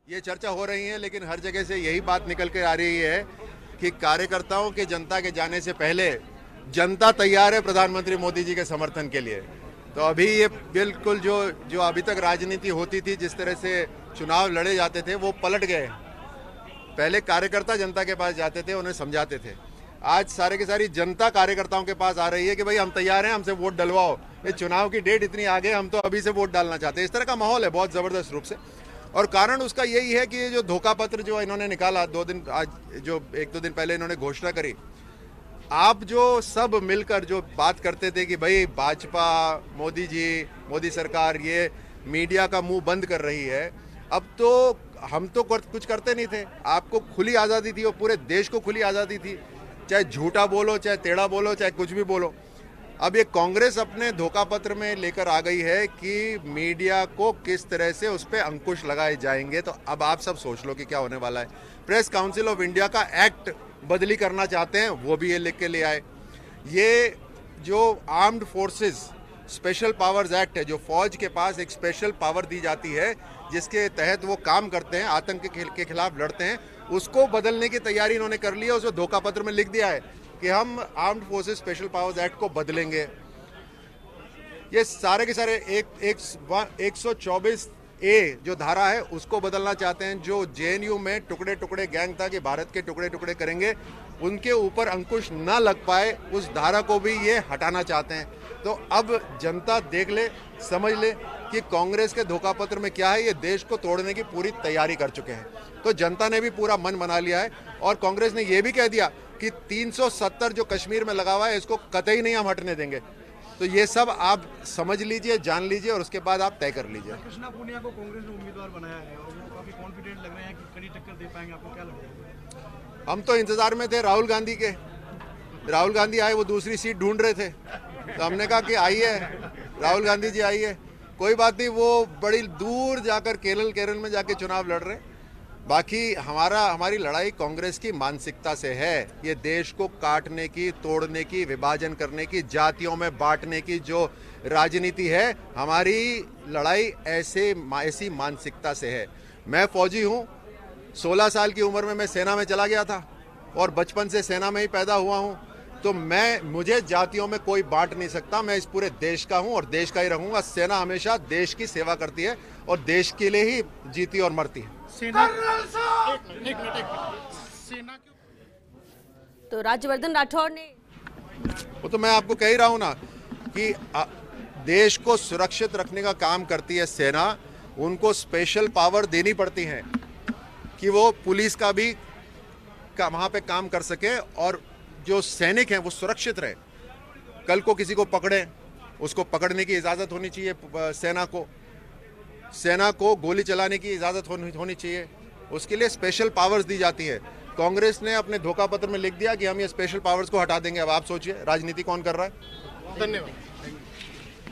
ये चर्चा हो रही है, लेकिन हर जगह से यही बात निकल कर आ रही है कि कार्यकर्ताओं के जनता के जाने से पहले जनता तैयार है प्रधानमंत्री मोदी जी के समर्थन के लिए। तो अभी ये बिल्कुल जो जो अभी तक राजनीति होती थी, जिस तरह से चुनाव लड़े जाते थे, वो पलट गए। पहले कार्यकर्ता जनता के पास जाते थे, उन्हें समझाते थे। आज सारे की सारी जनता कार्यकर्ताओं के पास आ रही है कि भाई हम तैयार हैं, हमसे वोट डलवाओ, ये चुनाव की डेट इतनी आगे, हम तो अभी से वोट डालना चाहते हैं। इस तरह का माहौल है बहुत ज़बरदस्त रूप से। और कारण उसका यही है कि ये जो धोखा पत्र जो इन्होंने निकाला आज जो 1-2 दिन पहले इन्होंने घोषणा करी, आप जो सब मिलकर जो बात करते थे कि भाई भाजपा, मोदी जी, मोदी सरकार ये मीडिया का मुंह बंद कर रही है, अब तो हम तो कुछ करते नहीं थे। आपको खुली आज़ादी थी, वो पूरे देश को खुली आज़ादी थी, चाहे झूठा बोलो, चाहे टेढ़ा बोलो, चाहे कुछ भी बोलो। अब ये कांग्रेस अपने धोखा पत्र में लेकर आ गई है कि मीडिया को किस तरह से उस पर अंकुश लगाए जाएंगे। तो अब आप सब सोच लो कि क्या होने वाला है। प्रेस काउंसिल ऑफ इंडिया का एक्ट बदली करना चाहते हैं, वो भी ये लिख के ले आए। ये जो armed forces special powers act है, जो फौज के पास एक स्पेशल पावर दी जाती है जिसके तहत वो काम करते हैं, आतंक के खिलाफ लड़ते हैं, उसको बदलने की तैयारी इन्होंने कर ली है। उसको धोखा पत्र में लिख दिया है कि हम armed forces special powers act को बदलेंगे। ये सारे के सारे 124A जो धारा है उसको बदलना चाहते हैं। जो जेएनयू में टुकड़े टुकड़े गैंग था कि भारत के टुकड़े टुकड़े करेंगे, उनके ऊपर अंकुश ना लग पाए, उस धारा को भी ये हटाना चाहते हैं। तो अब जनता देख ले, समझ ले कि कांग्रेस के धोखा पत्र में क्या है। ये देश को तोड़ने की पूरी तैयारी कर चुके हैं। तो जनता ने भी पूरा मन बना लिया है। और कांग्रेस ने यह भी कह दिया कि 370 जो कश्मीर में लगा हुआ है, इसको कतई नहीं हम हटने देंगे। तो ये सब आप समझ लीजिए, जान लीजिए, और उसके बाद आप तय कर लीजिए। कृष्णा पुनिया को कांग्रेस ने उम्मीदवार बनाया है और वो काफी कॉन्फिडेंट लग रहे हैं कि कड़ी टक्कर दे पाएंगे। आपको क्या लगता है? हम तो इंतजार में थे राहुल गांधी के। राहुल गांधी आए, वो दूसरी सीट ढूंढ रहे थे, तो हमने कहा कि आइए राहुल गांधी जी आइए। कोई बात नहीं, वो बड़ी दूर जाकर केरल में जाके चुनाव लड़ रहे हैं। बाकी हमारी लड़ाई कांग्रेस की मानसिकता से है। ये देश को काटने की, तोड़ने की, विभाजन करने की, जातियों में बांटने की जो राजनीति है, हमारी लड़ाई ऐसी मानसिकता से है। मैं फौजी हूँ, 16 साल की उम्र में मैं सेना में चला गया था और बचपन से सेना में ही पैदा हुआ हूँ। तो मुझे जातियों में कोई बांट नहीं सकता। मैं इस पूरे देश का हूँ और देश का ही रहूंगा। सेना हमेशा देश की सेवा करती है और देश के लिए ही जीती और मरती है। सेना तो राज्यवर्धन राठौड़ ने, वो तो मैं आपको कह ही रहा हूं ना कि देश को सुरक्षित रखने का काम करती है सेना। उनको स्पेशल पावर देनी पड़ती है कि वो पुलिस का भी वहां पे काम कर सके और जो सैनिक हैं वो सुरक्षित रहे। कल को किसी को पकड़े, उसको पकड़ने की इजाजत होनी चाहिए। सेना को गोली चलाने की इजाजत होनी चाहिए। उसके लिए स्पेशल पावर्स दी जाती है। कांग्रेस ने अपने धोखा पत्र में लिख दिया कि हम ये स्पेशल पावर्स को हटा देंगे। अब आप सोचिए राजनीति कौन कर रहा है। धन्यवाद।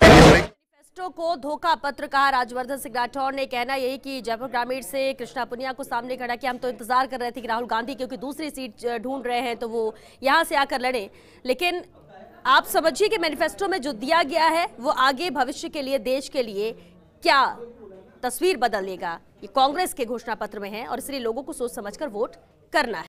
मैनिफेस्टो को धोखा पत्र कहा राज्यवर्धन सिंह राठौड़ ने। कहना यही कि जयपुर ग्रामीण से कृष्णा पुनिया को सामने खड़ा किया। हम तो इंतजार कर रहे थे कि राहुल गांधी क्योंकि दूसरी सीट ढूंढ रहे हैं तो वो यहां से आकर लड़े। लेकिन आप समझिए कि मैनिफेस्टो में जो दिया गया है वो आगे भविष्य के लिए, देश के लिए क्या तस्वीर बदलेगा, ये कांग्रेस के घोषणा पत्र में है और इसलिए लोगों को सोच समझकर वोट करना है।